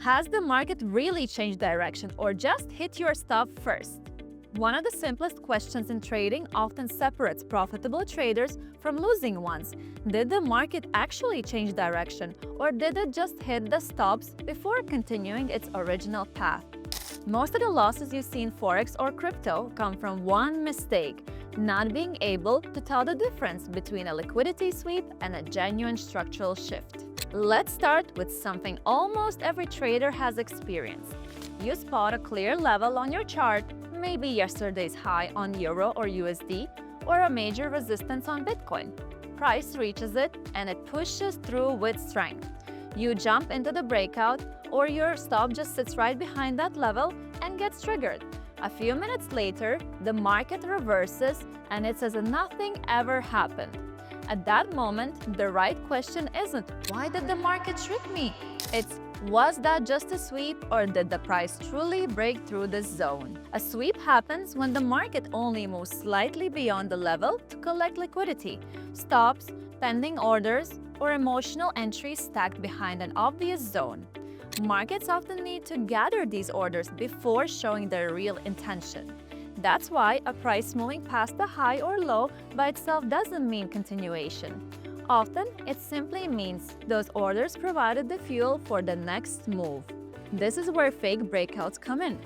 Has the market really changed direction or just hit your stop first? One of the simplest questions in trading often separates profitable traders from losing ones. Did the market actually change direction, or did it just hit the stops before continuing its original path? Most of the losses you see in Forex or crypto come from one mistake: not being able to tell the difference between a liquidity sweep and a genuine structural shift. Let's start with something almost every trader has experienced. You spot a clear level on your chart, maybe yesterday's high on Euro or USD, or a major resistance on Bitcoin. Price reaches it and it pushes through with strength. You jump into the breakout, or your stop just sits right behind that level and gets triggered. A few minutes later, the market reverses and it's as if nothing ever happened. At that moment, the right question isn't, "Why did the market trick me?" It's, "Was that just a sweep, or did the price truly break through this zone?" A sweep happens when the market only moves slightly beyond the level to collect liquidity. Stops, pending orders, or emotional entries stacked behind an obvious zone. Markets often need to gather these orders before showing their real intention. That's why a price moving past the high or low by itself doesn't mean continuation. Often, it simply means those orders provided the fuel for the next move. This is where fake breakouts come in.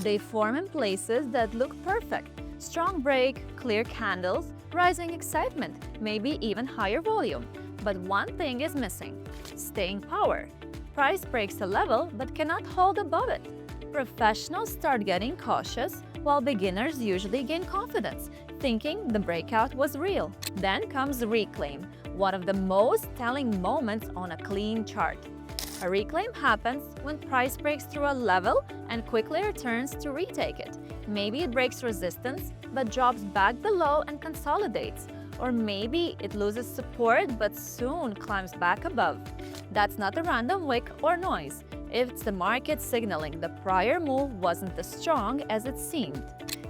They form in places that look perfect: strong break, clear candles, rising excitement, maybe even higher volume. But one thing is missing: staying power. Price breaks a level but cannot hold above it. Professionals start getting cautious, while beginners usually gain confidence, thinking the breakout was real. Then comes reclaim, one of the most telling moments on a clean chart. A reclaim happens when price breaks through a level and quickly returns to retake it. Maybe it breaks resistance but drops back below and consolidates. Or maybe it loses support but soon climbs back above. That's not a random wick or noise. It's the market signaling the prior move wasn't as strong as it seemed.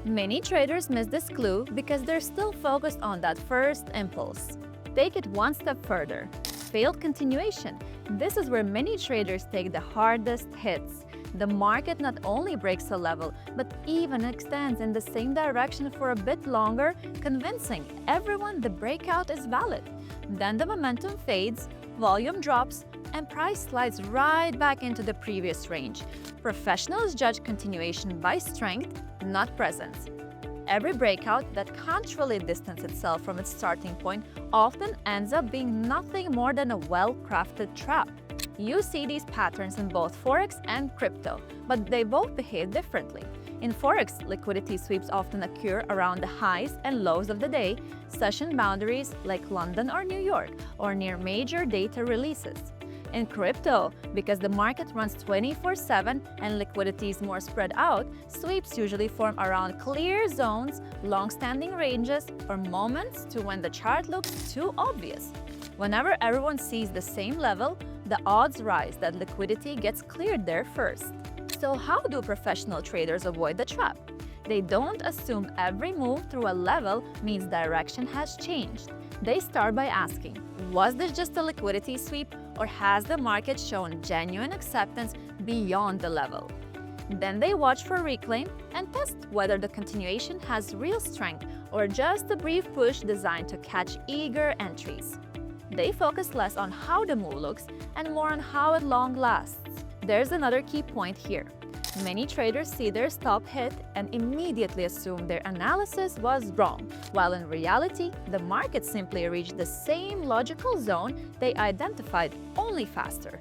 Many traders miss this clue because they're still focused on that first impulse. Take it one step further. Failed continuation. This is where many traders take the hardest hits. The market not only breaks a level, but even extends in the same direction for a bit longer, convincing everyone the breakout is valid. Then the momentum fades, volume drops, and price slides right back into the previous range. Professionals judge continuation by strength, not presence. Every breakout that can't really distance itself from its starting point often ends up being nothing more than a well-crafted trap. You see these patterns in both Forex and crypto, but they both behave differently. In Forex, liquidity sweeps often occur around the highs and lows of the day, session boundaries like London or New York, or near major data releases. In crypto, because the market runs 24/7 and liquidity is more spread out, sweeps usually form around clear zones, long-standing ranges, or moments to when the chart looks too obvious. Whenever everyone sees the same level, the odds rise that liquidity gets cleared there first. So how do professional traders avoid the trap? They don't assume every move through a level means direction has changed. They start by asking, was this just a liquidity sweep, or has the market shown genuine acceptance beyond the level? Then they watch for reclaim and test whether the continuation has real strength or just a brief push designed to catch eager entries. They focus less on how the move looks and more on how it long lasts. There's another key point here. Many traders see their stop hit and immediately assume their analysis was wrong, while in reality, the market simply reached the same logical zone they identified, only faster.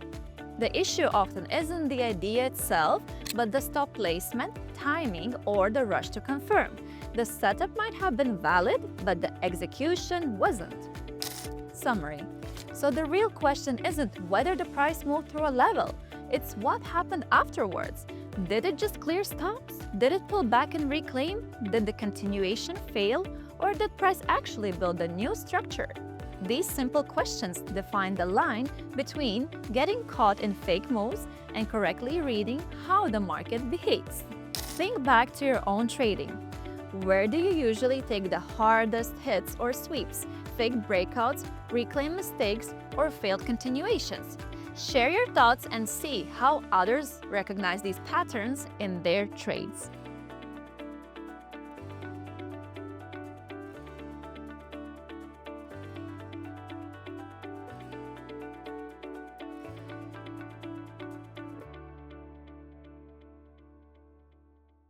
The issue often isn't the idea itself, but the stop placement, timing, or the rush to confirm. The setup might have been valid, but the execution wasn't. Summary. So the real question isn't whether the price moved through a level, it's what happened afterwards. Did it just clear stops? Did it pull back and reclaim? Did the continuation fail? Or did price actually build a new structure? These simple questions define the line between getting caught in fake moves and correctly reading how the market behaves. Think back to your own trading. Where do you usually take the hardest hits or sweeps? Fake breakouts, reclaim mistakes, or failed continuations? Share your thoughts and see how others recognize these patterns in their trades.